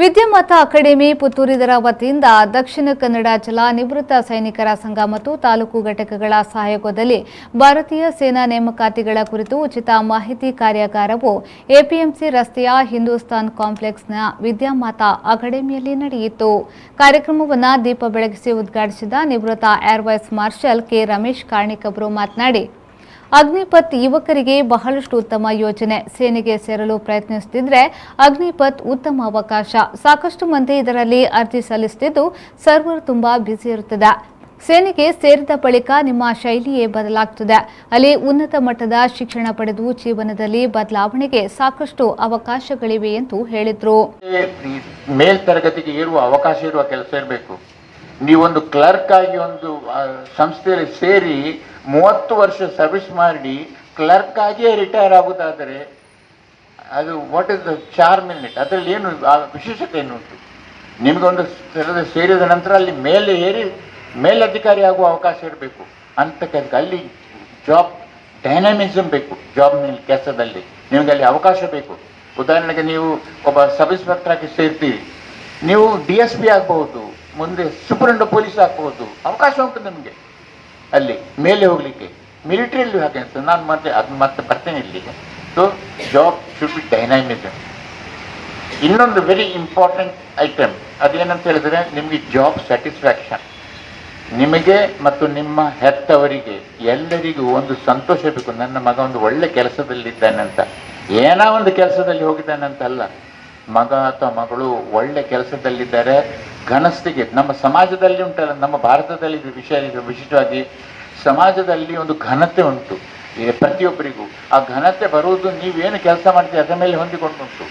Vidyamata academy ಪುತ್ತೂರಿದರ ವತಿಯಿಂದ ದಕ್ಷಿಣ ಕನ್ನಡ ಜಿಲ್ಲಾ ನಿವೃತ್ತ ಸೈನಿಕರ ಸಂಘ ಮತ್ತು ತಾಲೂಕು ಘಟಕಗಳ ಸಹಯೋಗದಲ್ಲಿ ಭಾರತೀಯ ಸೇನಾ ನೇಮಕಾತಿಗಳ ಕುರಿತು ಉಚಿತ ಮಾಹಿತಿ ಕಾರ್ಯಾಗಾರವು ಎಪಿಎಂಸಿ ರಸ್ತೆಯ ಹಿಂದೂಸ್ತಾನ್ ಕಾಂಪ್ಲೆಕ್ಸ್ನ ವಿದ್ಯಾಮಾತಾ ಅಕಾಡೆಮಿಯಲ್ಲಿ ನಡೆಯಿತು. ಕಾರ್ಯಕ್ರಮವನ್ನು ದೀಪ ಬೆಳಗಿಸಿ ಉದ್ಘಾಟಿಸಿದ ನಿವೃತ್ತ air vice marshal K Ramesh Karnik ಅವರು ಮಾತನಾಡಿ, ಅಗ್ನಿಪಥ್ ಯುವಕರಿಗೆ ಬಹಳಷ್ಟು ಉತ್ತಮ ಯೋಜನೆ. ಸೇನೆಗೆ ಸೇರಲು ಪ್ರಯತ್ನಿಸುತ್ತಿದ್ದರೆ ಅಗ್ನಿಪಥ್ ಉತ್ತಮ ಅವಕಾಶ. ಸಾಕಷ್ಟು ಮಂದಿ ಇದರಲ್ಲಿ ಅರ್ಜಿ ಸಲ್ಲಿಸುತ್ತಿದ್ದು ಸರ್ವರ್ ತುಂಬಾ ಬ್ಯುಸಿ ಇರುತ್ತದೆ. ಸೇನೆಗೆ ಸೇರಿದ ಬಳಿಕ ನಿಮ್ಮ ಶೈಲಿಯೇ ಬದಲಾಗುತ್ತದೆ. ಅಲ್ಲಿ ಉನ್ನತ ಮಟ್ಟದ ಶಿಕ್ಷಣ ಪಡೆದು ಜೀವನದಲ್ಲಿ ಬದಲಾವಣೆಗೆ ಸಾಕಷ್ಟು ಅವಕಾಶಗಳಿವೆ ಎಂದು ಹೇಳಿದರು. ಮೇಲ್ತರಗತಿಗೆ ಇರುವ ಅವಕಾಶ ಇರುವ ಕೆಲಸ ಇರಬೇಕು. ನೀವೊಂದು ಕ್ಲರ್ಕ್ ಆಗಿ ಒಂದು ಸಂಸ್ಥೆಯಲ್ಲಿ ಸೇರಿ 30 ವರ್ಷ ಸರ್ವಿಸ್ ಮಾಡಿ ಕ್ಲರ್ಕ್ ಆಗಿಯೇ ರಿಟೈರ್ ಆಗುವುದಾದರೆ ಅದು what is the charm in it? ಅದರಲ್ಲಿ ಏನು ವಿಶೇಷತೆ ಏನು ಉಂಟು? ನಿಮಗೊಂದು ಸೇರಿದ ನಂತರ ಅಲ್ಲಿ ಮೇಲೆ ಏರಿ ಮೇಲಧಿಕಾರಿ ಆಗುವ ಅವಕಾಶ ಇರಬೇಕು ಅಂತ ಕೆಲಸ. ಅಲ್ಲಿ ಜಾಬ್ ಡೈನಾಮಿಸಮ್ ಬೇಕು. ಜಾಬ್ನಲ್ಲಿ ಕೆಲಸದಲ್ಲಿ ನಿಮಗೆ ಅಲ್ಲಿ ಅವಕಾಶ ಬೇಕು. ಉದಾಹರಣೆಗೆ ನೀವು ಒಬ್ಬ ಸಬ್ ಇನ್ಸ್ಪೆಕ್ಟರ್ ಆಗಿ ಸೇರ್ತೀರಿ, ನೀವು DSP ಆಗ್ಬಹುದು, ಮುಂದೆ ಸೂಪರಿಂಟೆಂಡೆಂಟ್ ಪೊಲೀಸ್ ಆಗ್ಬಹುದು. ಅವಕಾಶ ಉಂಟು ನಿಮಗೆ ಅಲ್ಲಿ ಮೇಲೆ ಹೋಗ್ಲಿಕ್ಕೆ. ಮಿಲಿಟರಿಯಲ್ಲಿ ಹಾಗೆ ಅಂತ ನಾನು ಮತ್ತೆ ಬರ್ತೇನೆ ಇಲ್ಲಿಗೆ. So job should be dynamism. ಇನ್ನೊಂದು ವೆರಿ ಇಂಪಾರ್ಟೆಂಟ್ ಐಟಮ್ ಅದೇನಂತ ಹೇಳಿದ್ರೆ, ನಿಮಗೆ ಜಾಬ್ ಸ್ಯಾಟಿಸ್ಫ್ಯಾಕ್ಷನ್. ನಿಮಗೆ ಮತ್ತು ನಿಮ್ಮ ಹೆತ್ತವರಿಗೆ ಎಲ್ಲರಿಗೂ ಒಂದು ಸಂತೋಷ ಬೇಕು. ನನ್ನ ಮಗ ಒಂದು ಒಳ್ಳೆ ಕೆಲಸದಲ್ಲಿದ್ದಾನೆ ಅಂತ, ಏನೋ ಒಂದು ಕೆಲಸದಲ್ಲಿ ಹೋಗಿದ್ದಾನೆ ಅಂತ ಅಲ್ಲ, ಮಗ ಅಥವಾ ಮಗಳು ಒಳ್ಳೆ ಕೆಲಸದಲ್ಲಿದ್ದಾರೆ. ಘನಸ್ಥಿಗೆ ನಮ್ಮ ಸಮಾಜದಲ್ಲಿ ಉಂಟಲ್ಲ, ನಮ್ಮ ಭಾರತದಲ್ಲಿ ವಿಶೇಷವಾಗಿ ಸಮಾಜದಲ್ಲಿ ಒಂದು ಘನತೆ ಉಂಟು ಪ್ರತಿಯೊಬ್ಬರಿಗೂ. ಆ ಘನತೆ ಬರುವುದು ನೀವೇನು ಕೆಲಸ ಮಾಡ್ತೀವಿ ಅದರ ಮೇಲೆ ಹೊಂದಿಕೊಂಡುಂಟು.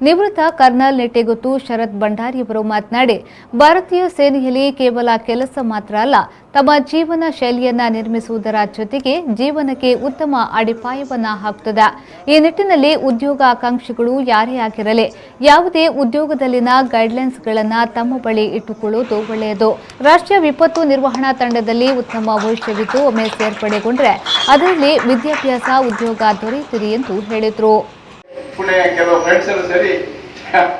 ನಿವೃತ್ತ ಕರ್ನಲ್ ನೆಟ್ಟೆಗುತ್ತು ಶರತ್ ಭಂಡಾರಿಯವರು ಮಾತನಾಡಿ, ಭಾರತೀಯ ಸೇನೆಯಲ್ಲಿ ಕೇವಲ ಕೆಲಸ ಮಾತ್ರ ಅಲ್ಲ, ತಮ್ಮ ಜೀವನ ಶೈಲಿಯನ್ನ ನಿರ್ಮಿಸುವುದರ ಜೊತೆಗೆ ಜೀವನಕ್ಕೆ ಉತ್ತಮ ಅಡಿಪಾಯವನ್ನ ಹಾಕುತ್ತದೆ. ಈ ನಿಟ್ಟಿನಲ್ಲಿ ಉದ್ಯೋಗಾಕಾಂಕ್ಷಿಗಳು ಯಾರೇ ಆಗಿರಲಿ, ಯಾವುದೇ ಉದ್ಯೋಗದಲ್ಲಿನ ಗೈಡ್ಲೈನ್ಸ್ಗಳನ್ನು ತಮ್ಮ ಬಳಿ ಇಟ್ಟುಕೊಳ್ಳುವುದು ಒಳ್ಳೆಯದು. ರಾಷ್ಟ್ರೀಯ ವಿಪತ್ತು ನಿರ್ವಹಣಾ ತಂಡದಲ್ಲಿ ಉತ್ತಮ ಭವಿಷ್ಯವಿದ್ದು ಒಮ್ಮೆ ಸೇರ್ಪಡೆಗೊಂಡ್ರೆ ಅದರಲ್ಲಿ ವಿದ್ಯಾಭ್ಯಾಸ, ಉದ್ಯೋಗ ದೊರೆಯುತ್ತದೆ ಎಂದು ಹೇಳಿದರು. ಪುಣೆ ಕೆಲವು ಫ್ರೆಂಡ್ಸ್ ಎಲ್ಲ ಸರಿ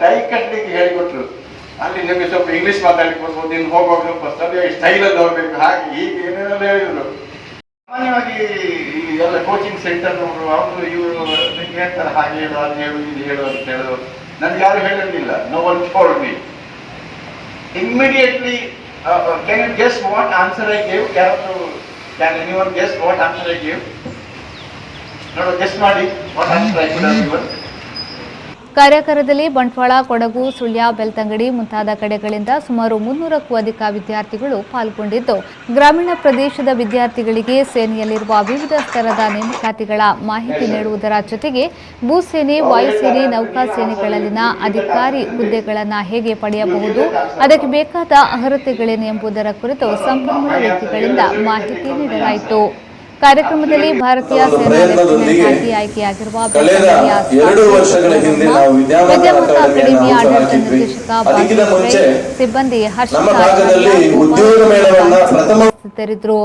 ಟೈ ಕಟ್ಟಲಿಕ್ಕೆ ಹೇಳಿಕೊಟ್ರು. ಅಲ್ಲಿ ನಿಮಗೆ ಸ್ವಲ್ಪ ಇಂಗ್ಲಿಷ್ ಮಾತಾಡ್ಲಿಕ್ಕೆ ಬರ್ಬೋದು, ಇನ್ನು ಹೋಗುವಾಗ ಸ್ವಲ್ಪ ಸರಿಯಾಗಿ ಸ್ಟೈಲಲ್ಲಿ ಹೋಗ್ಬೇಕು, ಹಾಗೆ ಈಗ ಏನೇನೆಲ್ಲ ಹೇಳಿದ್ರು. ಸಾಮಾನ್ಯವಾಗಿ ಈ ಎಲ್ಲ ಕೋಚಿಂಗ್ ಸೆಂಟರ್ನವರು ಅವರು ಇವರು ಹೇಳ್ತಾರೆ, ಹಾಗೆ ಹೇಳು, ಅದು ಹೇಳು, ಇದು ಹೇಳು ಅಂತ ಹೇಳೋದು. ನನ್ಗೆ ಯಾರು ಹೇಳಲಿಲ್ಲ. No one told me. Immediately can you guess what answer I gave? ಯಾರಾದ್ರೂ can anyone guess what answer I gave? ನೋಡು, ಗೆಸ್ ಮಾಡಿ what answer I could have given. ಕಾರ್ಯಾಗಾರದಲ್ಲಿ ಬಂಟ್ವಾಳ, ಕೊಡಗು, ಸುಳ್ಯ, ಬೆಳ್ತಂಗಡಿ ಮುಂತಾದ ಕಡೆಗಳಿಂದ ಸುಮಾರು 300ಕ್ಕೂ ಅಧಿಕ ವಿದ್ಯಾರ್ಥಿಗಳು ಪಾಲ್ಗೊಂಡಿದ್ದು, ಗ್ರಾಮೀಣ ಪ್ರದೇಶದ ವಿದ್ಯಾರ್ಥಿಗಳಿಗೆ ಸೇನೆಯಲ್ಲಿರುವ ವಿವಿಧ ಸ್ತರದ ನೇಮಕಾತಿಗಳ ಮಾಹಿತಿ ನೀಡುವುದರ ಜೊತೆಗೆ ಭೂಸೇನೆ, ವಾಯುಸೇನೆ, ನೌಕಾಸೇನೆಗಳಲ್ಲಿನ ಅಧಿಕಾರಿ ಹುದ್ದೆಗಳನ್ನು ಹೇಗೆ ಪಡೆಯಬಹುದು, ಅದಕ್ಕೆ ಬೇಕಾದ ಅರ್ಹತೆಗಳೇನು ಎಂಬುದರ ಕುರಿತು ಸಂಪನ್ಮೂಲ ವ್ಯಕ್ತಿಗಳಿಂದ ಮಾಹಿತಿ ನೀಡಲಾಯಿತು. ಕಾರ್ಯಕ್ರಮದಲ್ಲಿ ಭಾರತೀಯ ಸೇನಾ ಲೆಫ್ಟಿನೆಂಟ್ ಆಯ್ಕೆಯಾಗಿರುವ ವಿದ್ಯಾಮಾತಾ ಅಕಾಡೆಮಿಯ ಆಡಳಿತ ನಿರ್ದೇಶಕ ಸಿಬ್ಬಂದಿ ಹರ್ಷಿತಾ ಉಪಸ್ಥಿತರಿದ್ದರು.